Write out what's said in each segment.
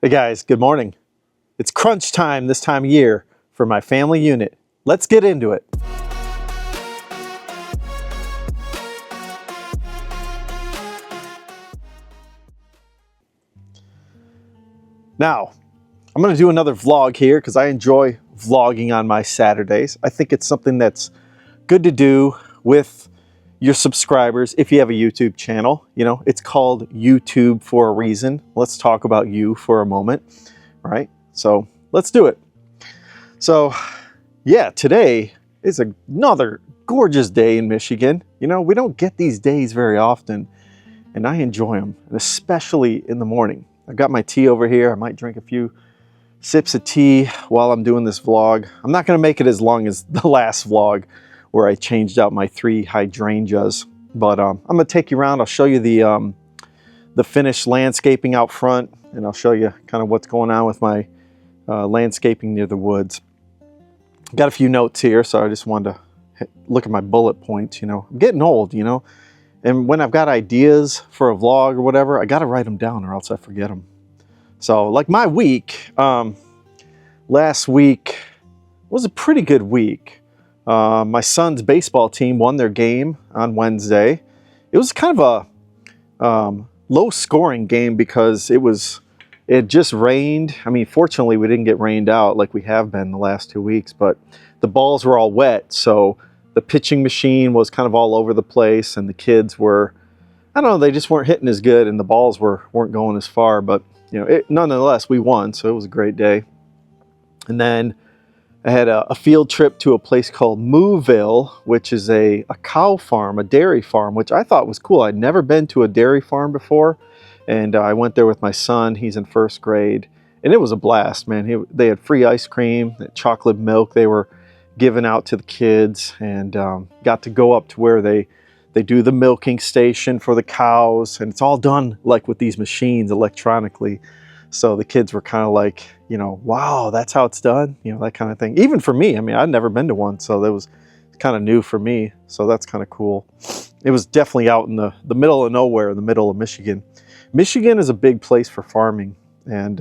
Hey guys, good morning. It's crunch time this time of year for my family unit. Let's get into it. Now, I'm going to do another vlog here because I enjoy vlogging on my Saturdays. I think it's something that's good to do with your subscribers if you have a YouTube channel. You know, it's called YouTube for a reason. Let's talk about you for a moment, right? So let's do it. So yeah, today is another gorgeous day in Michigan. You know, we don't get these days very often, and I enjoy them, and especially in the morning. I've got my tea over here. I might drink a few sips of tea while I'm doing this vlog. I'm not going to make it as long as the last vlog where I changed out my 3 hydrangeas, but I'm going to take you around. I'll show you the finished landscaping out front, and I'll show you kind of what's going on with my landscaping near the woods. Got a few notes here, so I just wanted to look at my bullet points. You know, I'm getting old, you know, and when I've got ideas for a vlog or whatever, I got to write them down or else I forget them. So like my week, last week was a pretty good week. My son's baseball team won their game on Wednesday. It was kind of a low scoring game because it just rained. I mean, fortunately we didn't get rained out like we have been the last 2 weeks, but the balls were all wet. So the pitching machine was kind of all over the place, and the kids were, I don't know, they just weren't hitting as good, and the balls weren't going as far, but you know, nonetheless, we won. So it was a great day. And then I had a field trip to a place called Mooville, which is a cow farm, a dairy farm, which I thought was cool. I'd never been to a dairy farm before. And I went there with my son. He's in 1st grade. And it was a blast, man. They had free ice cream, chocolate milk they were giving out to the kids, and got to go up to where they do the milking station for the cows. And it's all done like with these machines electronically. So the kids were kind of like, you know, wow, that's how it's done, you know, that kind of thing. Even for me, I mean, I'd never been to one, so that was kind of new for me. So that's kind of cool. It was definitely out in the middle of nowhere, in the middle of Michigan. Michigan is a big place for farming, and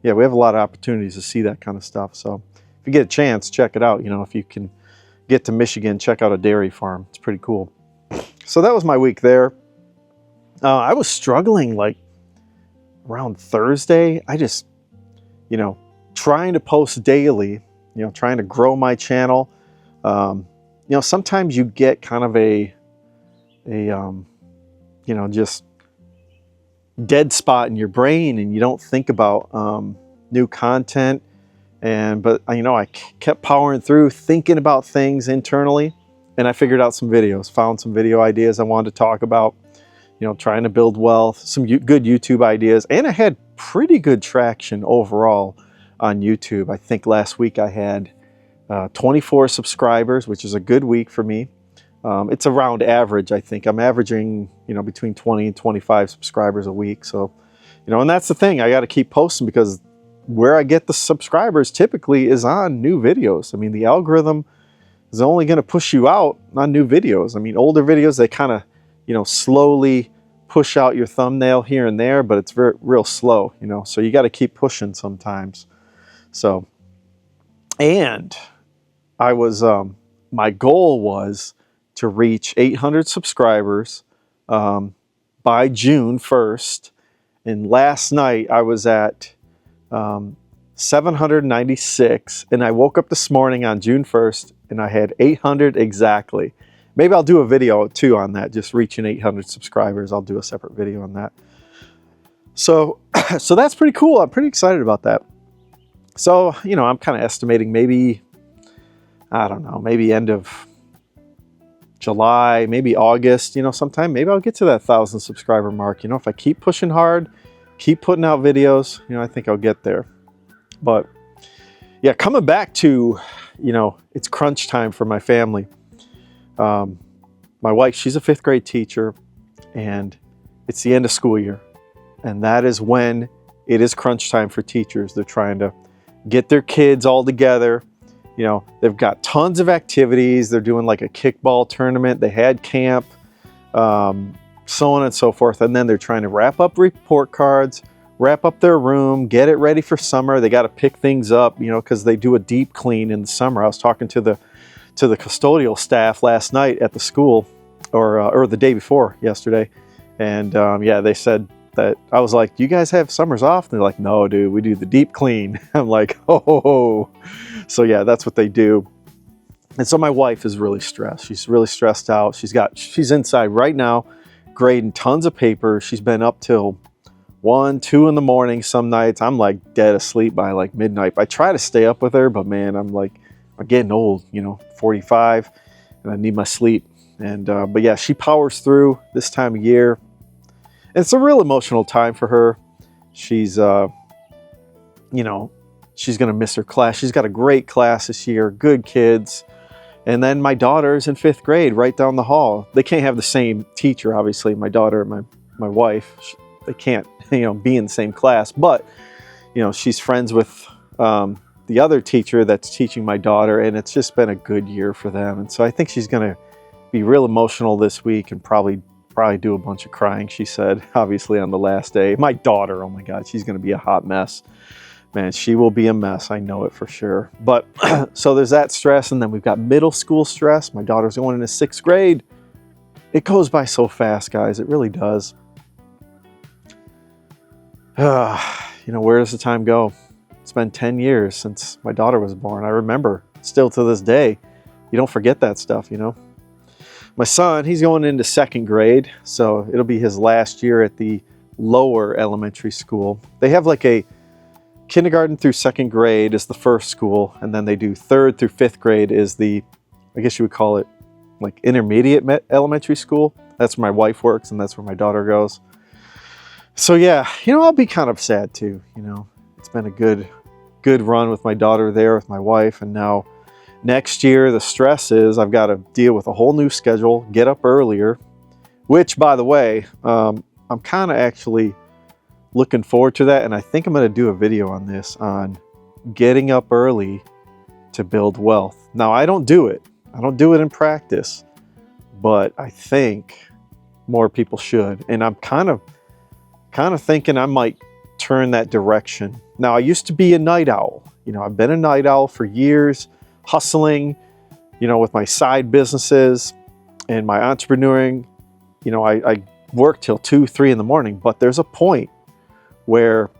yeah, we have a lot of opportunities to see that kind of stuff. So if you get a chance, check it out. You know, if you can get to Michigan, check out a dairy farm. It's pretty cool. So that was my week there. I was struggling like around Thursday. I just, you know, trying to post daily, you know, trying to grow my channel. You know, sometimes you get kind of a you know, just dead spot in your brain, and you don't think about new content. But you know, I kept powering through, thinking about things internally, and I figured out some videos, found some video ideas I wanted to talk about. You know, trying to build wealth, some good YouTube ideas, and I had pretty good traction overall on YouTube. I think last week I had 24 subscribers, which is a good week for me. It's around average, I think. I'm averaging, you know, between 20 and 25 subscribers a week. So, you know, and that's the thing. I got to keep posting, because where I get the subscribers typically is on new videos. I mean, the algorithm is only going to push you out on new videos. I mean, older videos, they kind of, you know, slowly push out your thumbnail here and there, but it's real slow, you know, so you got to keep pushing sometimes. So, and I was, my goal was to reach 800 subscribers by June 1st. And last night I was at 796, and I woke up this morning on June 1st and I had 800 exactly. Maybe I'll do a video too on that, just reaching 800 subscribers. I'll do a separate video on that. So, so that's pretty cool. I'm pretty excited about that. So, you know, I'm kind of estimating maybe, I don't know, maybe end of July, maybe August, you know, sometime, maybe I'll get to that 1,000 subscriber mark. You know, if I keep pushing hard, keep putting out videos, you know, I think I'll get there. But yeah, coming back to, you know, it's crunch time for my family. My wife, she's a 5th grade teacher, and it's the end of school year. And that is when it is crunch time for teachers. They're trying to get their kids all together. You know, they've got tons of activities. They're doing like a kickball tournament. They had camp, so on and so forth. And then they're trying to wrap up report cards, wrap up their room, get it ready for summer. They got to pick things up, you know, because they do a deep clean in the summer. I was talking to the custodial staff last night at the school, or the day before yesterday, and yeah, they said that. I was like, "Do you guys have summers off?" And they're like, "No, dude, we do the deep clean." I'm like, "Oh." So yeah, that's what they do. And so my wife is really stressed. She's really stressed out. She's inside right now, grading tons of papers. She's been up till 1, 2 in the morning some nights. I'm like dead asleep by like midnight. I try to stay up with her, but man, I'm getting old, you know, 45, and I need my sleep. And but yeah, she powers through this time of year. And it's a real emotional time for her. She's you know, she's gonna miss her class. She's got a great class this year, good kids. And then my daughter's in 5th grade right down the hall. They can't have the same teacher, obviously. My daughter and my wife, they can't, you know, be in the same class. But, you know, she's friends with the other teacher that's teaching my daughter, and it's just been a good year for them. And so I think she's going to be real emotional this week and probably do a bunch of crying, she said, obviously on the last day. My daughter, oh my God, she's going to be a hot mess. Man, she will be a mess. I know it for sure. But so there's that stress, and then we've got middle school stress. My daughter's going into 6th grade. It goes by so fast, guys. It really does. You know, where does the time go? It's been 10 years since my daughter was born. I remember still to this day. You don't forget that stuff, you know. My son, he's going into 2nd grade, so it'll be his last year at the lower elementary school. They have like a kindergarten through 2nd grade is the first school, and then they do 3rd through 5th grade is the, I guess you would call it like intermediate elementary school. That's where my wife works, and that's where my daughter goes. So yeah, you know, I'll be kind of sad too. You know, it's been a good run with my daughter there with my wife, and now next year the stress is I've got to deal with a whole new schedule, get up earlier, which by the way, I'm kind of actually looking forward to that, and I think I'm going to do a video on this, on getting up early to build wealth. Now, I don't do it in practice, but I think more people should, and I'm kind of thinking I might turn that direction. Now, I used to be a night owl. You know, I've been a night owl for years, hustling, you know, with my side businesses and my entrepreneuring. You know, I work till 2, 3 in the morning, but there's a point where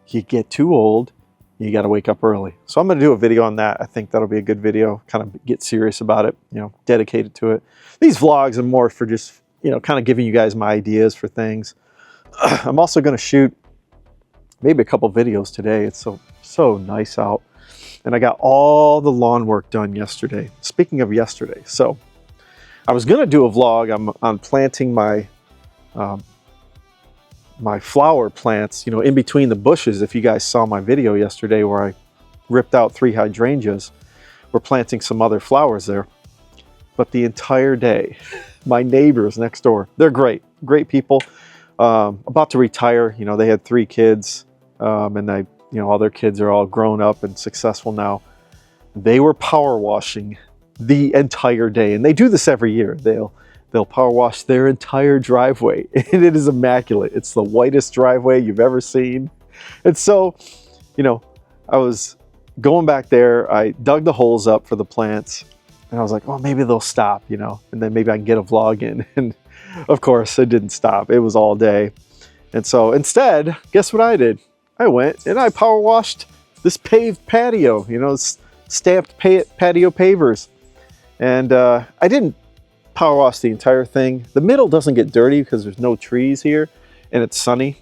you get too old, you got to wake up early. So I'm going to do a video on that. I think that'll be a good video, kind of get serious about it, you know, dedicated to it. These vlogs are more for just, you know, kind of giving you guys my ideas for things. I'm also going to shoot maybe a couple videos today. It's so nice out. And I got all the lawn work done yesterday. Speaking of yesterday, so I was going to do a vlog on planting my my flower plants, you know, in between the bushes. If you guys saw my video yesterday where I ripped out 3 hydrangeas, we're planting some other flowers there. But the entire day, my neighbors next door, they're great people, about to retire. You know, they had 3 kids, and you know, all their kids are all grown up and successful now. They were power washing the entire day, and they do this every year. They'll power wash their entire driveway, and it is immaculate. It's the whitest driveway you've ever seen. And so, you know, I was going back there, I dug the holes up for the plants, and I was like, oh, maybe they'll stop, you know, and then maybe I can get a vlog in. And of course, it didn't stop. It was all day. And so instead, guess what I did? I went and I power washed this paved patio, you know, stamped patio pavers. And I didn't power wash the entire thing. The middle doesn't get dirty because there's no trees here and it's sunny,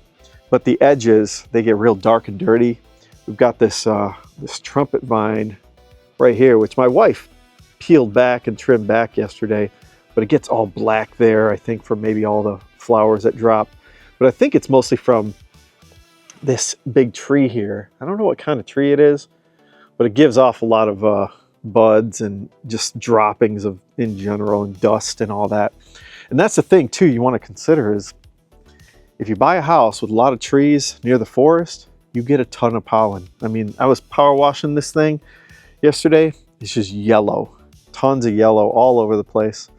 but the edges, they get real dark and dirty. We've got this this trumpet vine right here, which my wife peeled back and trimmed back yesterday, but it gets all black there, I think, from maybe all the flowers that dropped. But I think it's mostly from this big tree here. I don't know what kind of tree it is, but it gives off a lot of buds and just droppings of, in general, and dust and all that. And that's the thing too you want to consider is if you buy a house with a lot of trees near the forest, you get a ton of pollen. I mean, I was power washing this thing yesterday. It's just yellow, tons of yellow all over the place.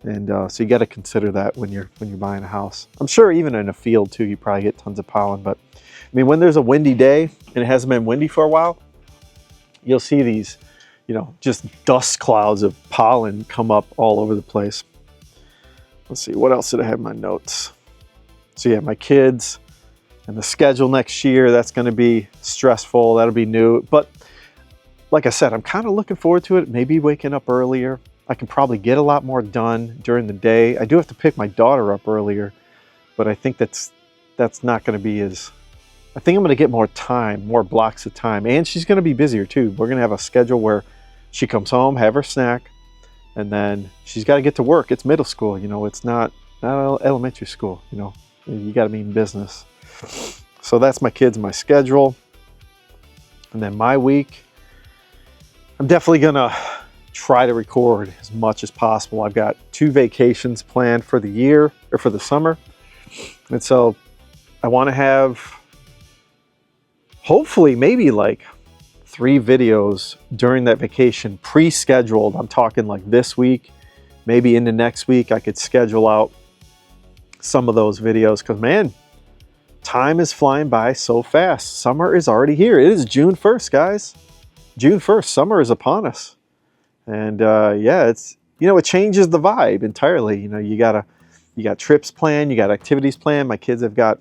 And so you got to consider that when you're buying a house. I'm sure even in a field too, you probably get tons of pollen, but I mean, when there's a windy day and it hasn't been windy for a while, you'll see these, just dust clouds of pollen come up all over the place. Let's see, what else did I have in my notes? So yeah, my kids and the schedule next year, that's going to be stressful. That'll be new. But like I said, I'm kind of looking forward to it. Maybe waking up earlier. I can probably get a lot more done during the day. I do have to pick my daughter up earlier, but I think that's not going to be as... I think I'm going to get more time, more blocks of time. And she's going to be busier too. We're going to have a schedule where she comes home, have her snack, and then she's got to get to work. It's middle school, it's not elementary school, you got to be in business. So that's my kids, my schedule. And then my week, I'm definitely going to try to record as much as possible. I've got 2 vacations planned for the year, or for the summer. And so I want to have, hopefully, maybe like 3 videos during that vacation pre-scheduled. I'm talking like this week, maybe into next week, I could schedule out some of those videos, because man, time is flying by so fast. Summer is already here. It is June 1st, guys. June 1st, summer is upon us. And yeah, it's, it changes the vibe entirely. You got trips planned, you got activities planned. My kids have got,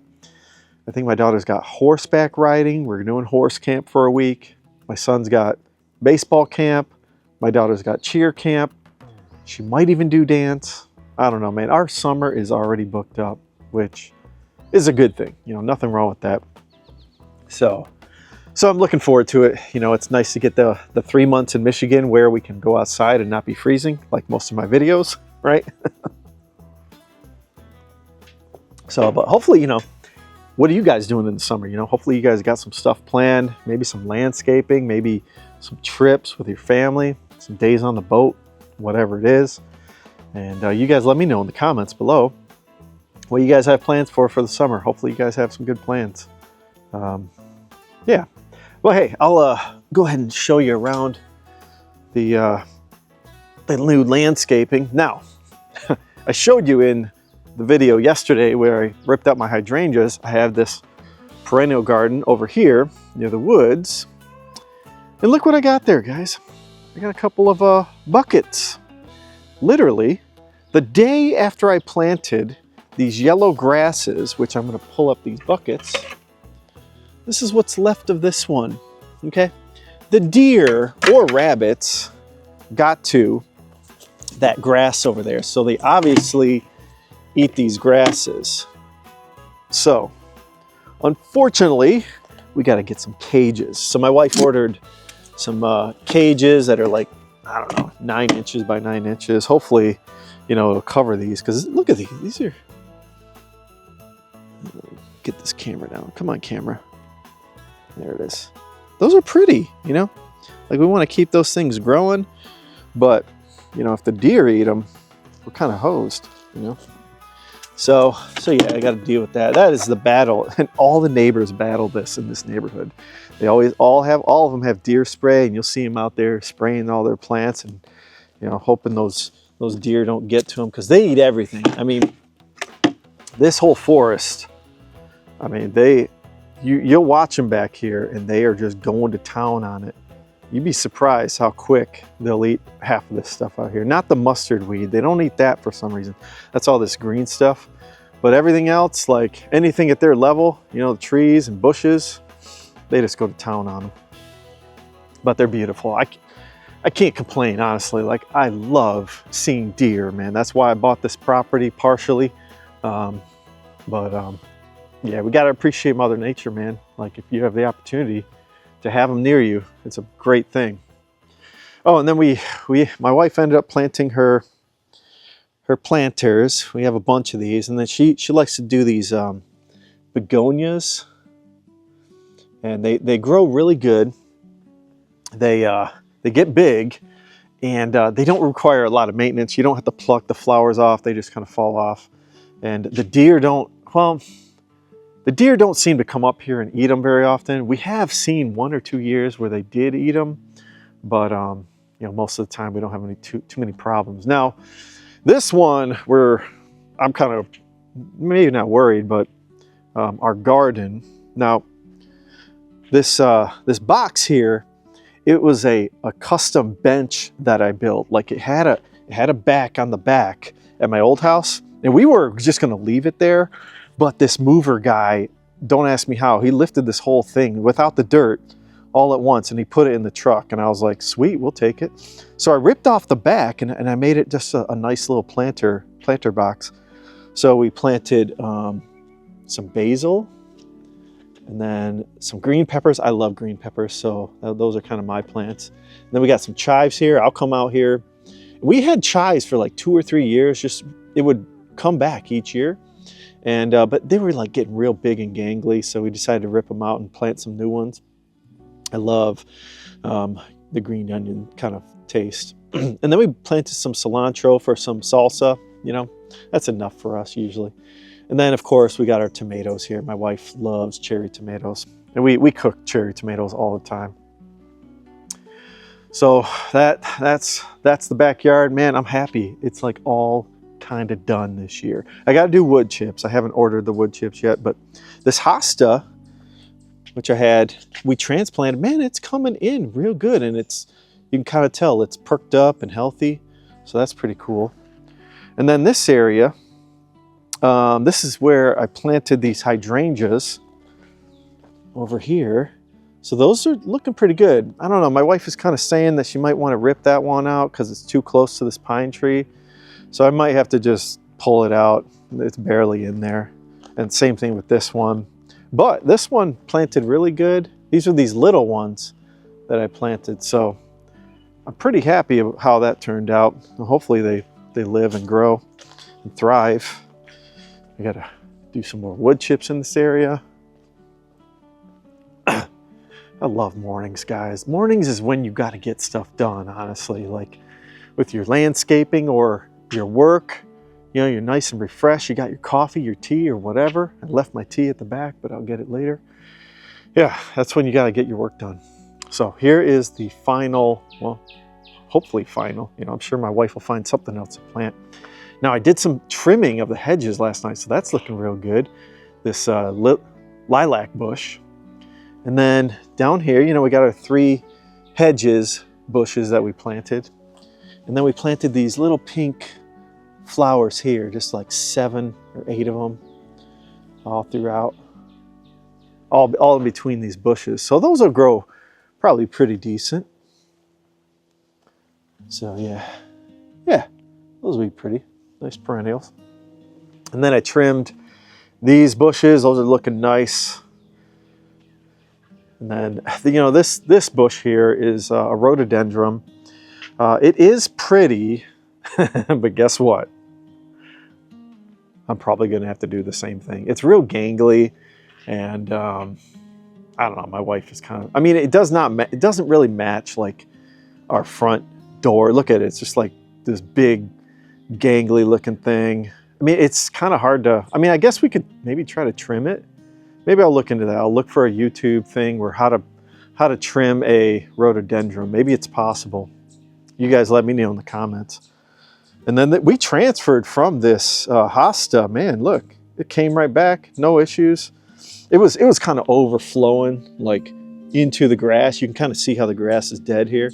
I think my daughter's got horseback riding. We're doing horse camp for a week. My son's got baseball camp. My daughter's got cheer camp. She might even do dance. I don't know, man. Our summer is already booked up, which is a good thing. Nothing wrong with that. So I'm looking forward to it. It's nice to get the 3 months in Michigan where we can go outside and not be freezing, like most of my videos, right? So, but hopefully, what are you guys doing in the summer? Hopefully you guys got some stuff planned, maybe some landscaping, maybe some trips with your family, some days on the boat, whatever it is. And you guys let me know in the comments below what you guys have plans for the summer. Hopefully you guys have some good plans. Yeah. Well, hey, I'll go ahead and show you around the new landscaping. Now, I showed you in the video yesterday where I ripped out my hydrangeas. I have this perennial garden over here near the woods. And look what I got there, guys. I got a couple of buckets. Literally, the day after I planted these yellow grasses, which I'm going to pull up these buckets, this is what's left of this one, okay? The deer or rabbits got to that grass over there, so they obviously eat these grasses. So, unfortunately, we got to get some cages. So my wife ordered some cages that are like, I don't know, 9 inches by 9 inches. Hopefully, it'll cover these, because look at these. These are... Get this camera down. Come on, camera. There it is. Those are pretty, like we want to keep those things growing, but if the deer eat them, we're kind of hosed, So yeah, I got to deal with that. That is the battle, and all the neighbors battle this in this neighborhood. They all of them have deer spray, and you'll see them out there spraying all their plants, and hoping those deer don't get to them, because they eat everything. I mean, this whole forest, I mean, you'll watch them back here, and they are just going to town on it. You'd be surprised how quick they'll eat half of this stuff out here. Not the mustard weed. They don't eat that for some reason. That's all this green stuff. But everything else, like anything at their level, the trees and bushes, they just go to town on them. But they're beautiful. I can't complain, honestly. Like, I love seeing deer, man. That's why I bought this property partially. Yeah, we got to appreciate Mother Nature, man. Like, if you have the opportunity to have them near you, it's a great thing. Oh, and then my wife ended up planting her planters. We have a bunch of these, and then she likes to do these begonias, and they grow really good. They get big, and they don't require a lot of maintenance. You don't have to pluck the flowers off. They just kind of fall off. And the deer don't seem to come up here and eat them very often. We have seen 1 or 2 years where they did eat them, but most of the time we don't have too many problems. Now, this one I'm kind of maybe not worried, but our garden. Now, this box here, it was a custom bench that I built. Like it had a back on the back at my old house, and we were just gonna leave it there, but this mover guy, don't ask me how, he lifted this whole thing without the dirt all at once, and he put it in the truck, and I was like, sweet, we'll take it. So I ripped off the back, and I made it just a nice little planter box. So we planted some basil, and then some green peppers. I love green peppers, so those are kind of my plants. And then we got some chives here. I'll come out here. We had chives for like 2 or 3 years. Just it would come back each year, and but they were like getting real big and gangly, so we decided to rip them out and plant some new ones. I love the green onion kind of taste. And then we planted some cilantro for some salsa. You know, that's enough for us usually. And then, of course, we got our tomatoes here. My wife loves cherry tomatoes, and we cook cherry tomatoes all the time. So that's the backyard. Man, I'm happy. It's like all kind of done this year. I got to do wood chips. I haven't ordered the wood chips yet, but this hosta, which we transplanted, man, it's coming in real good, and you can kind of tell it's perked up and healthy. So that's pretty cool. And then this area, this is where I planted these hydrangeas over here. So those are looking pretty good. I don't know, my wife is kind of saying that she might want to rip that one out because it's too close to this pine tree. So I might have to just pull it out. It's barely in there. And same thing with this one. But this one planted really good. These are these little ones that I planted. So I'm pretty happy about how that turned out. Hopefully they live and grow and thrive. I gotta do some more wood chips in this area. I love mornings, guys. Mornings is when you gotta get stuff done, honestly. Like with your landscaping or your work, you know, you're nice and refreshed. You got your coffee, your tea, or whatever. I left my tea at the back, but I'll get it later. Yeah, that's when you gotta get your work done. So here is the final, well, hopefully final. You know, I'm sure my wife will find something else to plant. Now I did some trimming of the hedges last night, so that's looking real good. This lilac bush. And then down here, you know, we got our 3 bushes that we planted. And then we planted these little pink flowers here, just like 7 or 8 of them all throughout, all in between these bushes. So those will grow probably pretty decent. So yeah, those will be pretty nice perennials. And then I trimmed these bushes. Those are looking nice. And then, you know, this bush here is a rhododendron. It is pretty, but guess what? I'm probably going to have to do the same thing. It's real gangly, and I don't know. My wife is kind of. I mean, it doesn't really match like our front door. Look at it. It's just like this big, gangly looking thing. I mean, it's kind of hard to. I mean, I guess we could maybe try to trim it. Maybe I'll look into that. I'll look for a YouTube thing where how to trim a rhododendron. Maybe it's possible. You guys let me know in the comments. And then we transferred from this hosta. Man, look, it came right back, no issues. It was kind of overflowing like into the grass. You can kind of see how the grass is dead here.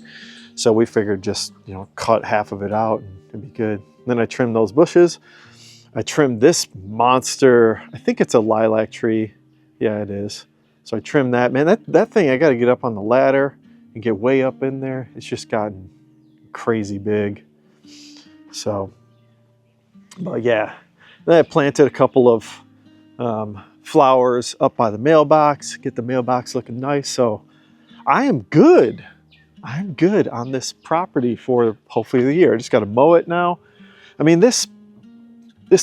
So we figured just, you know, cut half of it out and it'd be good. And then I trimmed those bushes. I trimmed this monster. I think it's a lilac tree. Yeah, it is. So I trimmed that. Man, that thing, I got to get up on the ladder and get way up in there. It's just gotten crazy big. So, but yeah. Then I planted a couple of flowers up by the mailbox, get the mailbox looking nice. So I am good. I'm good on this property for hopefully the year. I just got to mow it now. I mean, this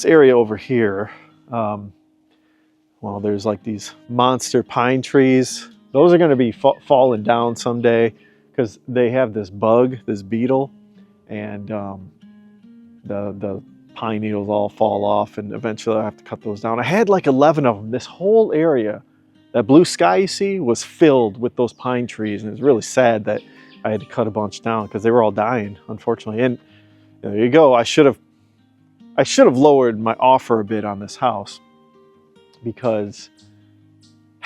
area over here, well, there's like these monster pine trees. Those are going to be falling down someday because they have this bug, this beetle, and the pine needles all fall off, and eventually I have to cut those down. I had like 11 of them. This whole area, that blue sky you see, was filled with those pine trees, and it's really sad that I had to cut a bunch down because they were all dying, unfortunately. And there you go. I should have lowered my offer a bit on this house, because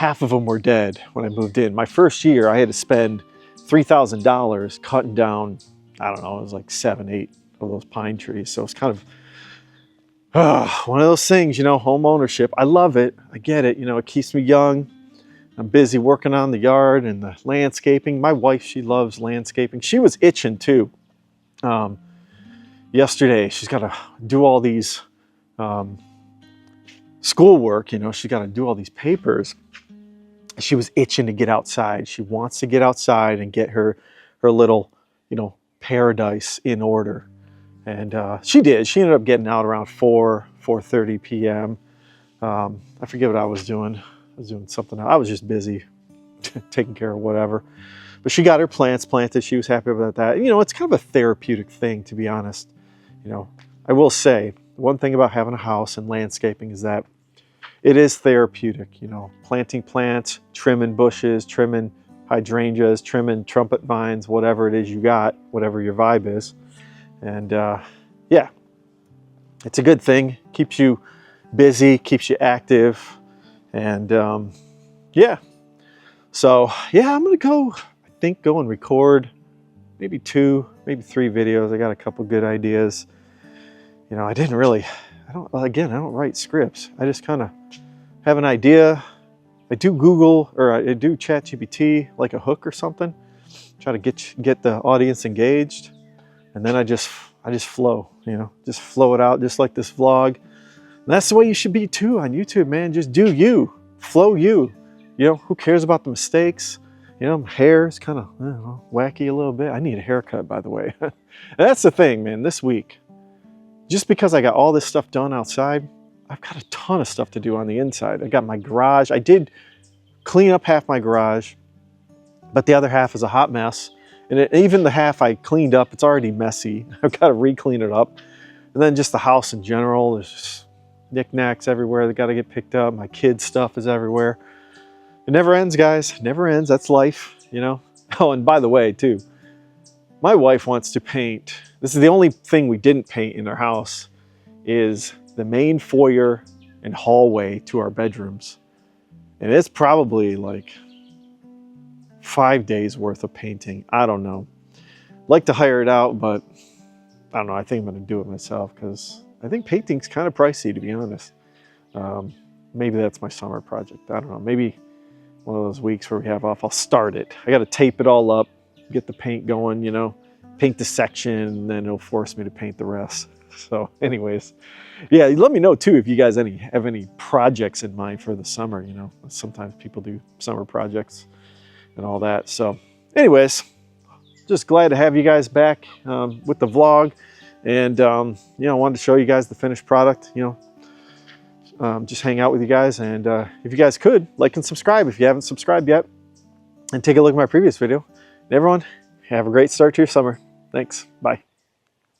half of them were dead when I moved in. My first year, I had to spend $3,000 cutting down, I don't know, it was like 7, 8 of those pine trees. So it's kind of one of those things, you know, home ownership. I love it. I get it. You know, it keeps me young. I'm busy working on the yard and the landscaping. My wife, she loves landscaping. She was itching too. Yesterday, she's got to do all these schoolwork, you know, she's got to do all these papers. She was itching to get outside. She wants to get outside and get her little, you know, paradise in order. And she did. She ended up getting out around 4:30 p.m. I forget what I was doing. I was doing something else. I was just busy taking care of whatever. But she got her plants planted. She was happy about that. You know, it's kind of a therapeutic thing, to be honest. You know, I will say, one thing about having a house and landscaping is that it is therapeutic. You know, planting plants, trimming bushes, trimming hydrangeas, trimming trumpet vines, whatever it is you got, whatever your vibe is. And yeah, it's a good thing. Keeps you busy, keeps you active. And yeah, so yeah, I'm gonna go, I think, go and record maybe 2, maybe 3 videos. I got a couple good ideas. You know, I don't write scripts. I just kind of have an idea. I do Google, or I do ChatGPT like a hook or something. Try to get the audience engaged. And then I just flow, you know, just flow it out, just like this vlog. And that's the way you should be too on YouTube, man. Just do you, flow you. You know, who cares about the mistakes? You know, my hair is kind of, I don't know, wacky a little bit. I need a haircut, by the way. And that's the thing, man, this week. Just because I got all this stuff done outside, I've got a ton of stuff to do on the inside. I got my garage. I did clean up half my garage, but the other half is a hot mess. And even the half I cleaned up, it's already messy. I've got to re-clean it up. And then just the house in general, there's just knickknacks everywhere that got to get picked up. My kids' stuff is everywhere. It never ends, guys. It never ends. That's life, you know. Oh, and by the way, too, my wife wants to paint. This is the only thing we didn't paint in our house, is the main foyer and hallway to our bedrooms. And it's probably like 5 days worth of painting. I don't know. Like to hire it out, but I don't know. I think I'm going to do it myself because I think painting's kind of pricey, to be honest. Maybe that's my summer project. I don't know. Maybe one of those weeks where we have off, I'll start it. I got to tape it all up, get the paint going, you know, paint the section, and then it'll force me to paint the rest. So anyways, yeah, let me know too if you guys have any projects in mind for the summer. You know, sometimes people do summer projects and all that. So anyways, just glad to have you guys back with the vlog. And you know, I wanted to show you guys the finished product, you know, just hang out with you guys. And if you guys could, like and subscribe if you haven't subscribed yet, and take a look at my previous video. And everyone, have a great start to your summer. Thanks. Bye.